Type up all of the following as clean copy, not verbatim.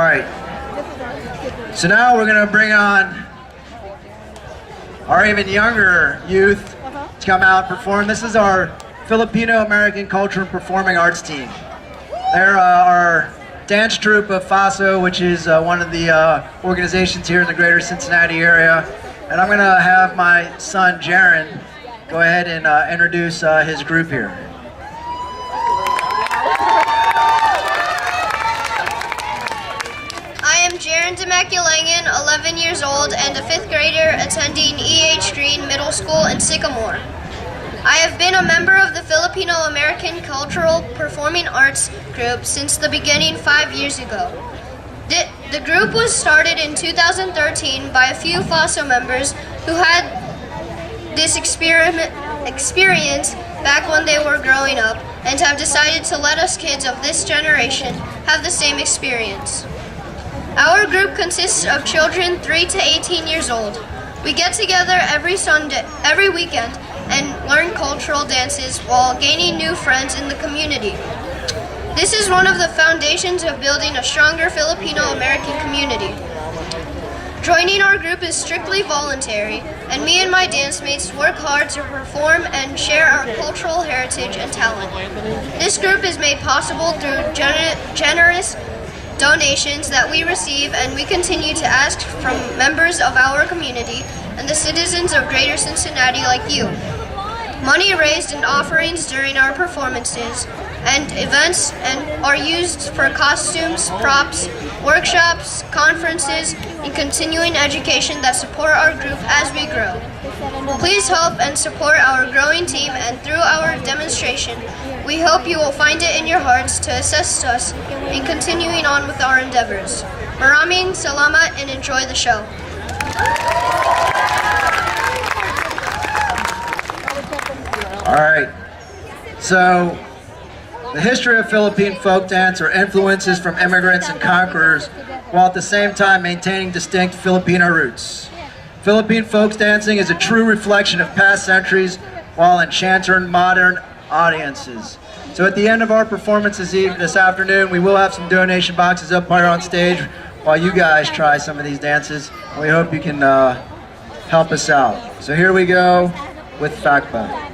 All right. So now we're going to bring on our even younger youth to come out and perform. This is our Filipino-American Culture and Performing Arts team. They're our dance troupe of FASO, which is one of the organizations here in the greater Cincinnati area. And I'm going to have my son, Jaron, go ahead and introduce his group here. I am Jaron Tanikling, 11 years old and a 5th grader attending E.H. Green Middle School in Sycamore. I have been a member of the Filipino-American Cultural Performing Arts group since the beginning 5 years ago. The group was started in 2013 by a few FASO members who had this experience back when they were growing up and have decided to let us kids of this generation have the same experience. Our group consists of children 3 to 18 years old. We get together every weekend and learn cultural dances while gaining new friends in the community. This is one of the foundations of building a stronger Filipino-American community. Joining our group is strictly voluntary, and me and my dance mates work hard to perform and share our cultural heritage and talent. This group is made possible through generous donations that we receive, and we continue to ask from members of our community and the citizens of Greater Cincinnati like you. Money raised in offerings during our performances and events are used for costumes, props, workshops, conferences, and continuing education that support our group as we grow. Please help and support our growing team, and through our demonstration, we hope you will find it in your hearts to assist us in continuing on with our endeavors. Maraming salamat and enjoy the show. All right. So, the history of Philippine folk dance are influences from immigrants and conquerors, while at the same time maintaining distinct Filipino roots. Philippine folk dancing is a true reflection of past centuries while enchanting modern audiences. So at the end of our performance this afternoon, we will have some donation boxes up here on stage while you guys try some of these dances. We hope you can help us out. So here we go with FACPA.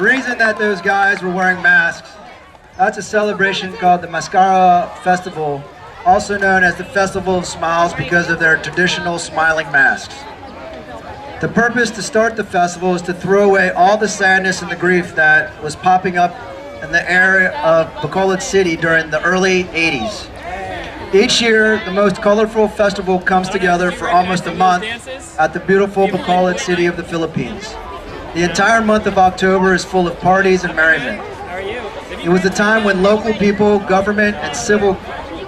reason that those guys were wearing masks, that's a celebration called the Maskara Festival, also known as the Festival of Smiles because of their traditional smiling masks. The purpose to start the festival is to throw away all the sadness and the grief that was popping up in the area of Bacolod City during the early 80s. Each year, the most colorful festival comes together for almost a month at the beautiful Bacolod City of the Philippines. The entire month of October is full of parties and merriment. It was the time when local people, government, and civil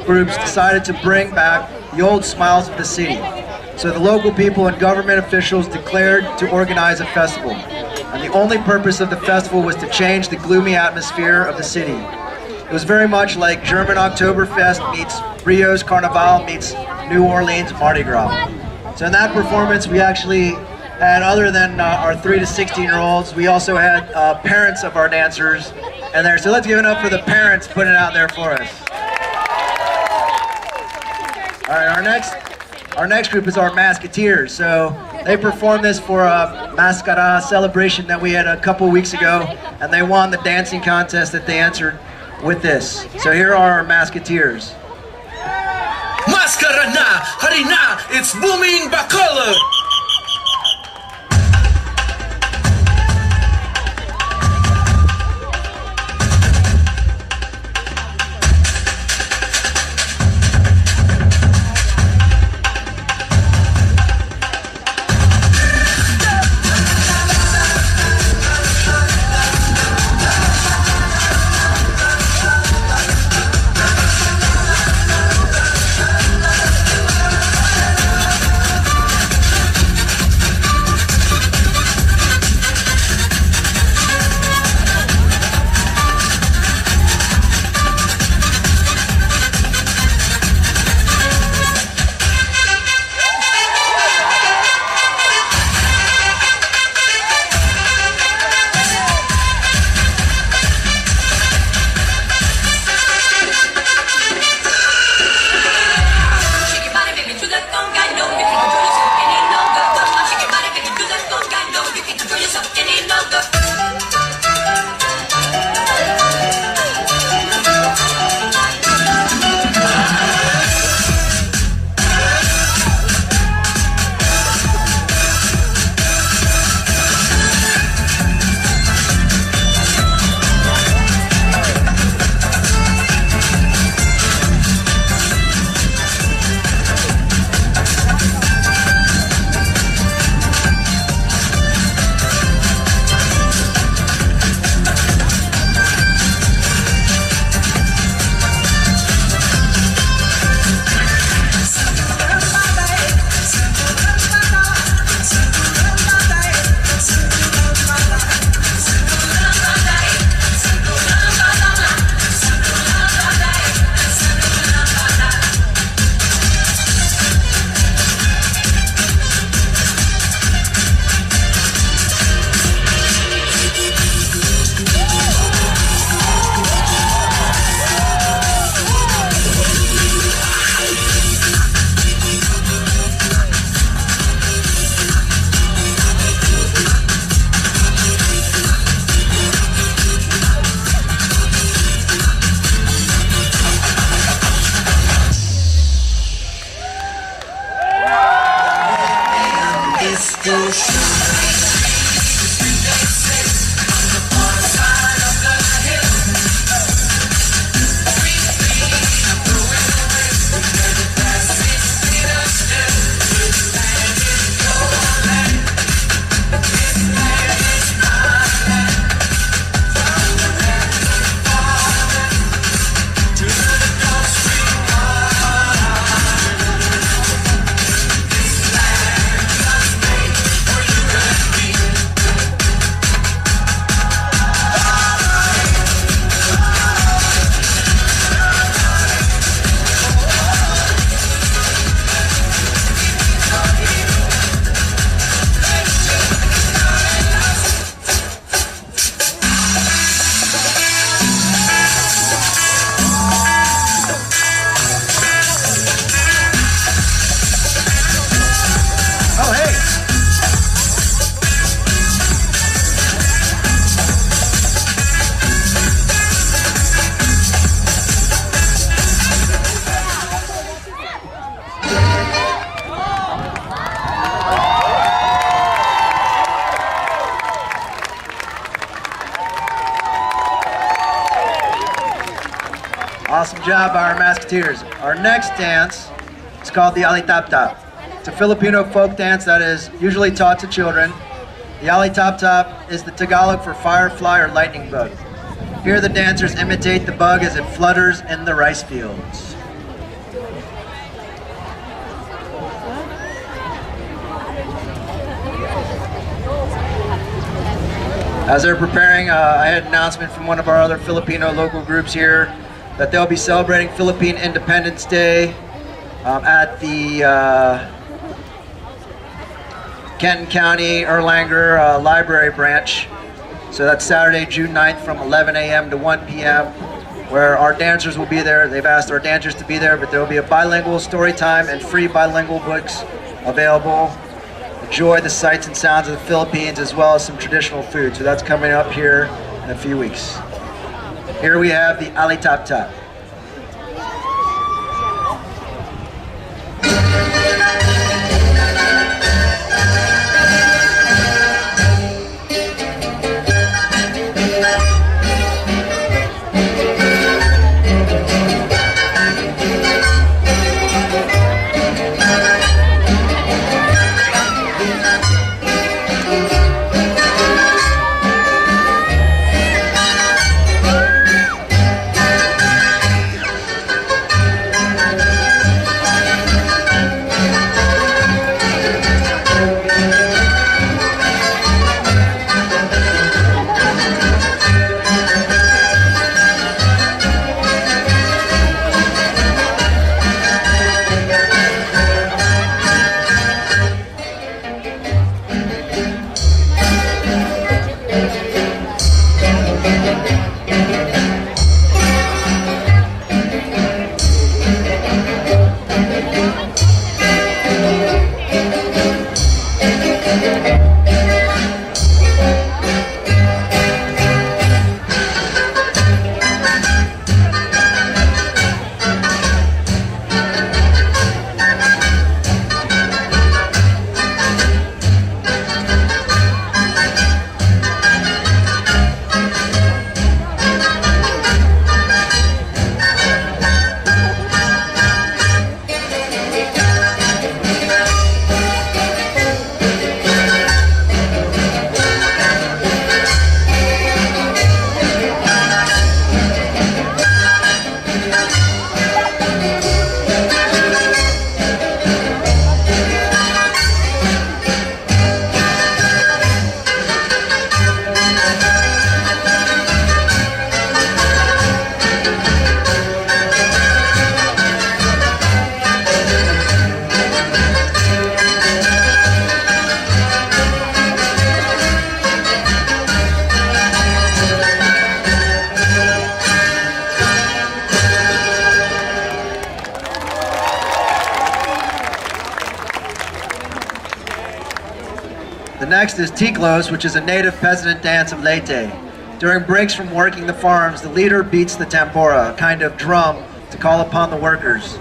groups decided to bring back the old smiles of the city. So the local people and government officials declared to organize a festival. And the only purpose of the festival was to change the gloomy atmosphere of the city. It was very much like German Oktoberfest meets Rio's Carnival meets New Orleans Mardi Gras. So in that performance, we actually had, other than our 3 to 16-year-olds, we also had parents of our dancers in there. So let's give it up for the parents putting it out there for us. All right, our next group is our Maskateers. So they performed this for a Maskara celebration that we had a couple weeks ago, and they won the dancing contest that they answered with this. So here are our Maskateers. Maskara na, hari na, it's booming Bacolod. Awesome job by our Maskateers. Our next dance is called the Alitoptop. It's a Filipino folk dance that is usually taught to children. The Alitoptop is the Tagalog for firefly or lightning bug. Here the dancers imitate the bug as it flutters in the rice fields. As they're preparing, I had an announcement from one of our other Filipino local groups here that they'll be celebrating Philippine Independence Day at the Kenton County Erlanger Library branch. So that's Saturday, June 9th from 11 a.m. to 1 p.m. where our dancers will be there. They've asked our dancers to be there, but there will be a bilingual story time and free bilingual books available. Enjoy the sights and sounds of the Philippines as well as some traditional food. So that's coming up here in a few weeks. Here we have the Alitoptop. The next is Tiklos, which is a native peasant dance of Leyte. During breaks from working the farms, the leader beats the tambora, a kind of drum, to call upon the workers.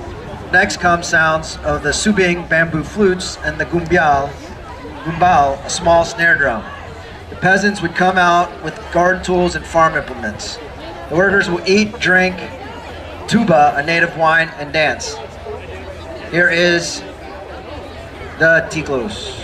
Next come sounds of the subing bamboo flutes and the gumbal, a small snare drum. The peasants would come out with garden tools and farm implements. The workers will eat, drink, tuba, a native wine, and dance. Here is the Tiklos.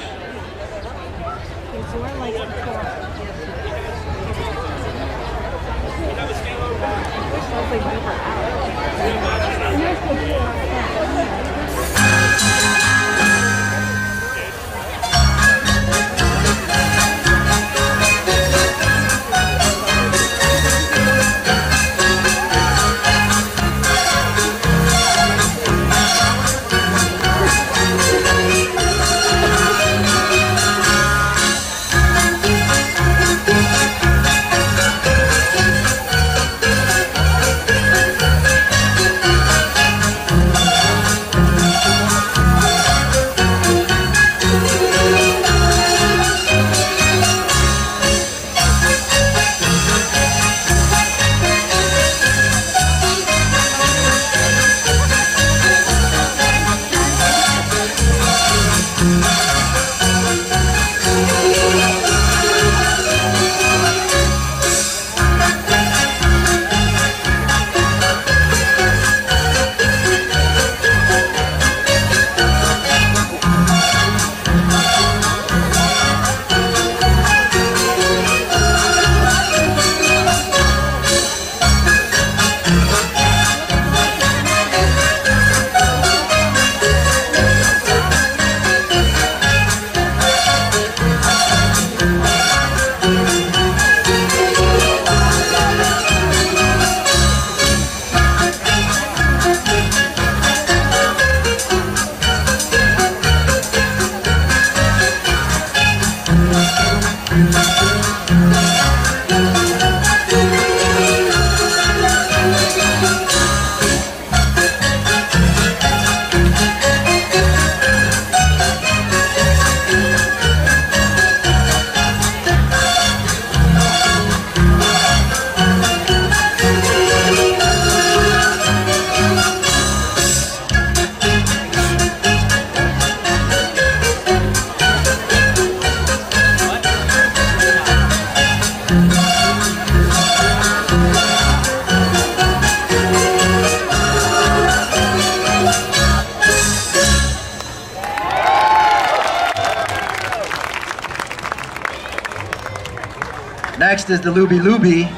Next is the Lubi Lubi.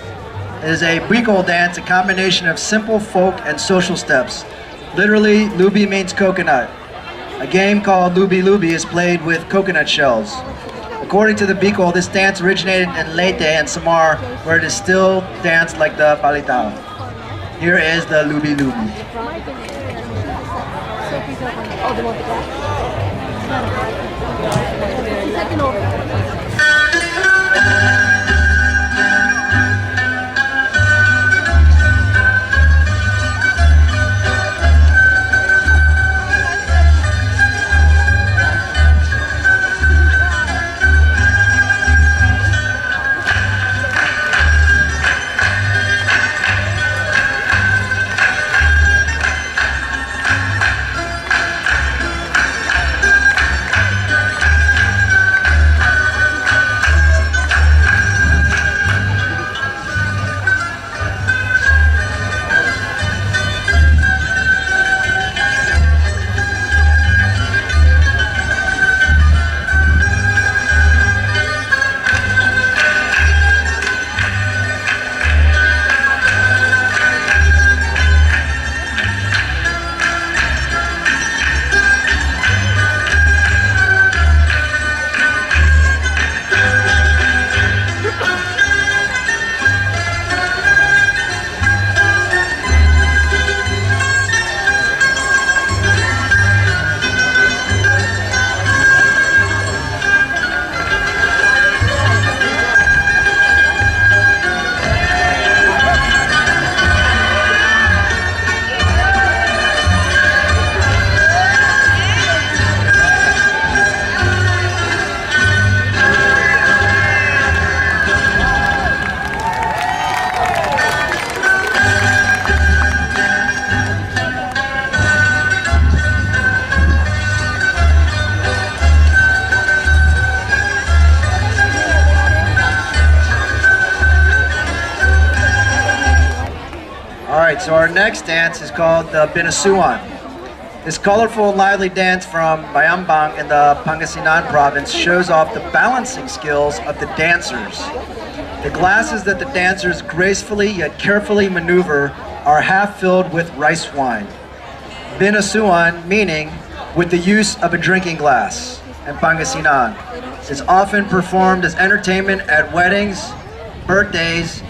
It is a Bicol dance, a combination of simple folk and social steps. Literally, Lubi means coconut. A game called Lubi Lubi is played with coconut shells. According to the Bicol, this dance originated in Leyte and Samar, where it is still danced like the Palitao. Here is the Lubi Lubi. Alright, so our next dance is called the Binasuan. This colorful and lively dance from Bayambang in the Pangasinan province shows off the balancing skills of the dancers. The glasses that the dancers gracefully yet carefully maneuver are half filled with rice wine. Binasuan meaning with the use of a drinking glass, and Pangasinan is often performed as entertainment at weddings, birthdays,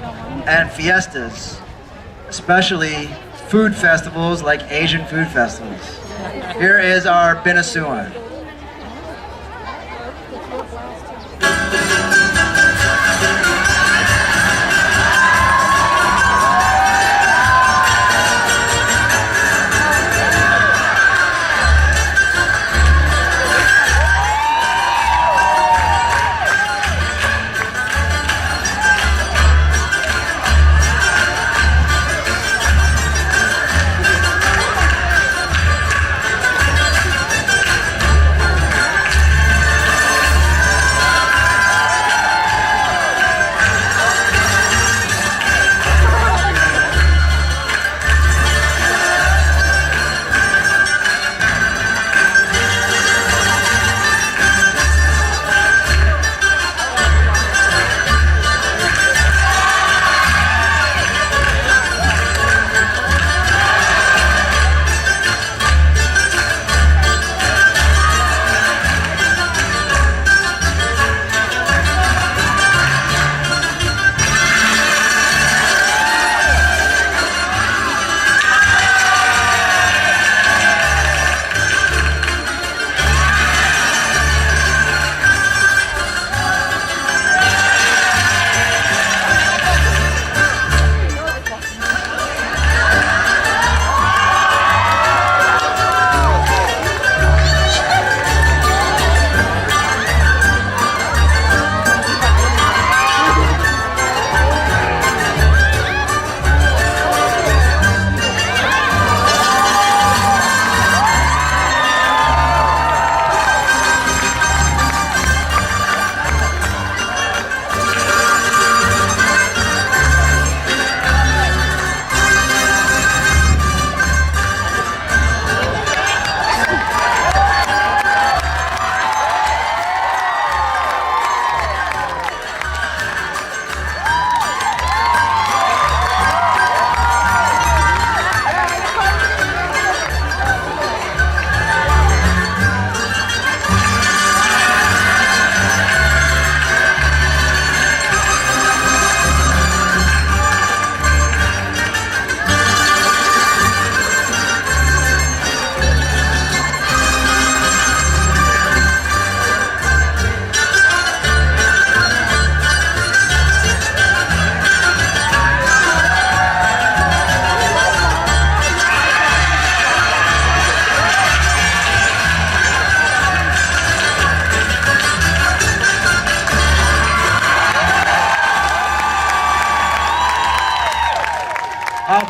and fiestas, especially food festivals like Asian food festivals. Here is our Binasuan.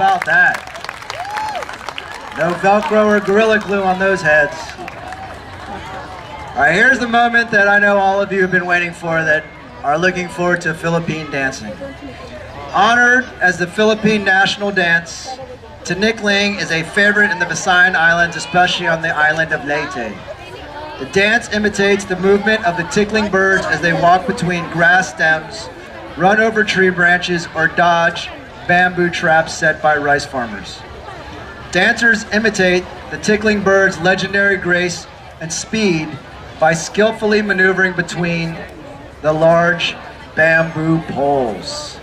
about that? No Velcro or Gorilla Glue on those heads. All right, here's the moment that I know all of you have been waiting for, that are looking forward to Philippine dancing. Honored as the Philippine national dance, Tanikling is a favorite in the Visayan Islands, especially on the island of Leyte. The dance imitates the movement of the tickling birds as they walk between grass stems, run over tree branches, or dodge bamboo traps set by rice farmers. Dancers imitate the tickling bird's legendary grace and speed by skillfully maneuvering between the large bamboo poles.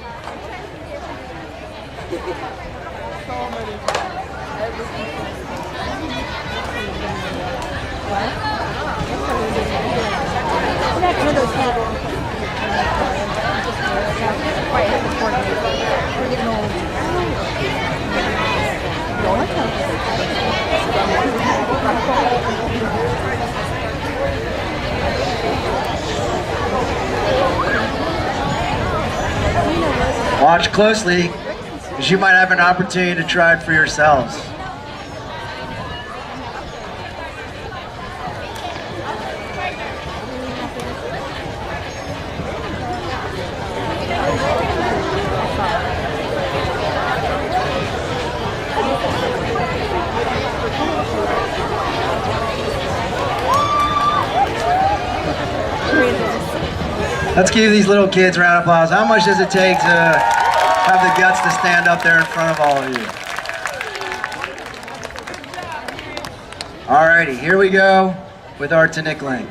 Watch closely, because you might have an opportunity to try it for yourselves. Let's give these little kids a round of applause. How much does it take to have the guts to stand up there in front of all of you? Alrighty, here we go with our Tanikling.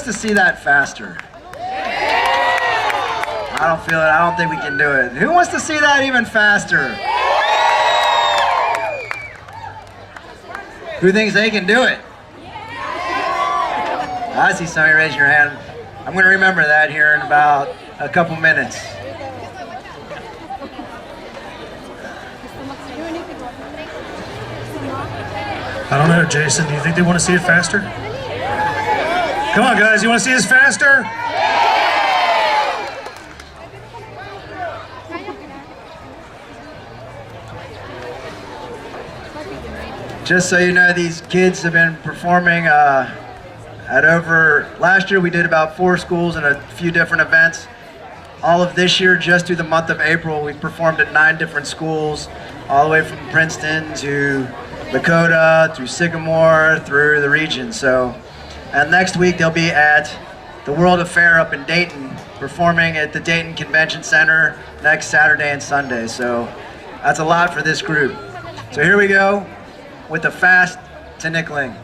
To see that faster? I don't feel it. I don't think we can do it. Who wants to see that even faster? Who thinks they can do it? I see some of you raise your hand. I'm going to remember that here in about a couple minutes. I don't know, Jason. Do you think they want to see it faster? Come on, guys. You want to see this faster? Just so you know, these kids have been performing Last year we did about 4 schools and a few different events. All of this year, just through the month of April, we've performed at 9 different schools, all the way from Princeton to Lakota, through Sycamore, through the region. And next week they'll be at the World Affair up in Dayton, performing at the Dayton Convention Center next Saturday and Sunday. So that's a lot for this group. So here we go with the Fast Tanikling.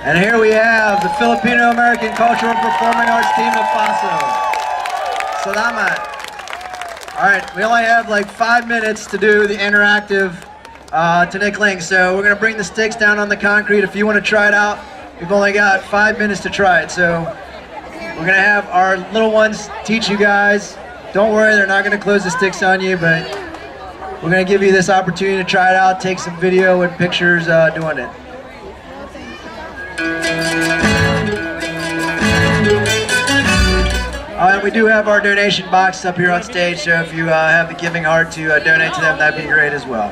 And here we have the Filipino-American Cultural and Performing Arts team of FASO. Salamat. All right, we only have like 5 minutes to do the interactive Tanikling, so we're gonna bring the sticks down on the concrete. If you wanna try it out, we've only got 5 minutes to try it. So we're gonna have our little ones teach you guys. Don't worry, they're not gonna close the sticks on you, but we're gonna give you this opportunity to try it out, take some video and pictures doing it. And we do have our donation box up here on stage, so if you have the giving heart to donate to them, that'd be great as well.